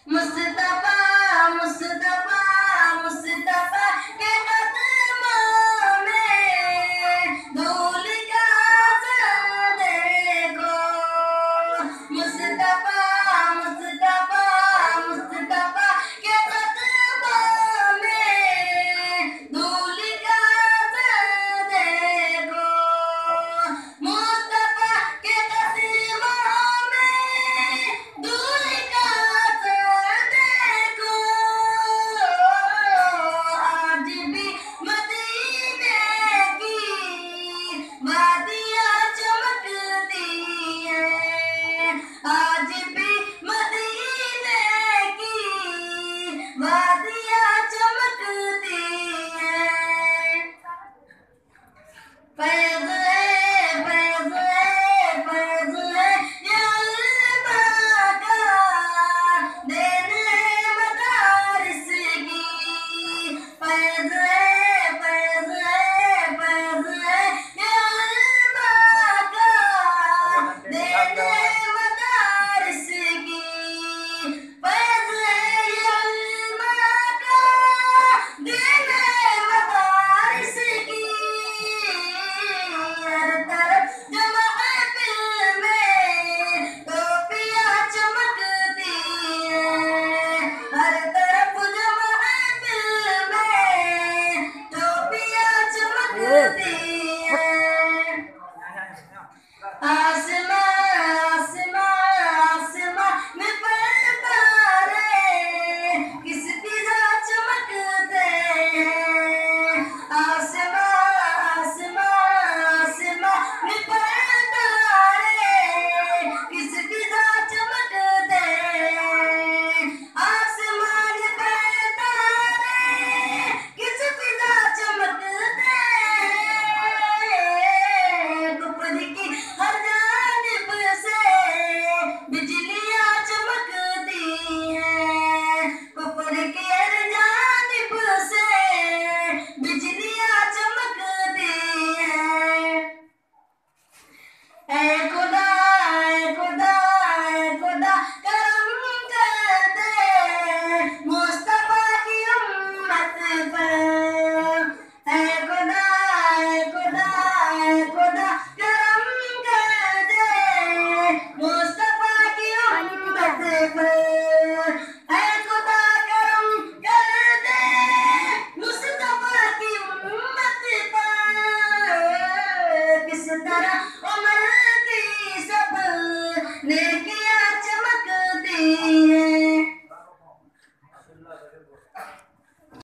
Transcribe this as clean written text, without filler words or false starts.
मुस्तफा मुस्तफा मुस्तफा के कदमों में धूल का असर देखो। मुस्तफा मुस्तफा मुस्तफा के कदमों में धूल का असर देखो। मुस्तफा के कदमों में धूल का असर देखो। आज भी मदीने की वादियाँ चमकती हैं। आज भी मदीने की वादियाँ चमकती हैं। फैज़ है फैज़ है फैज़ है ये अल्लाह का देन है मदारिस की। फैज़ है फैज़ है फैज़ है ये अल्लाह का देन है मदारिस की। फैज़ है ये अल्लाह का देन है मदारिस की। हर तरफ जमाअत में टोपियाँ चमकती हैं। हर तरफ जमाअत में टोपियाँ चमकती हैं। आसमां आसमां आसमां में तारे किस फिजा चमकते हैं। आसमां आसमां आसमां में तारे किस फिजा चमकते हैं। आसमान पे तारे किस फिजा चमकते हैं। कुफर की हर जानिब से बिजलियाँ चमकती हैं। कुफर की हर जानिब से बिजलियाँ चमकती हैं।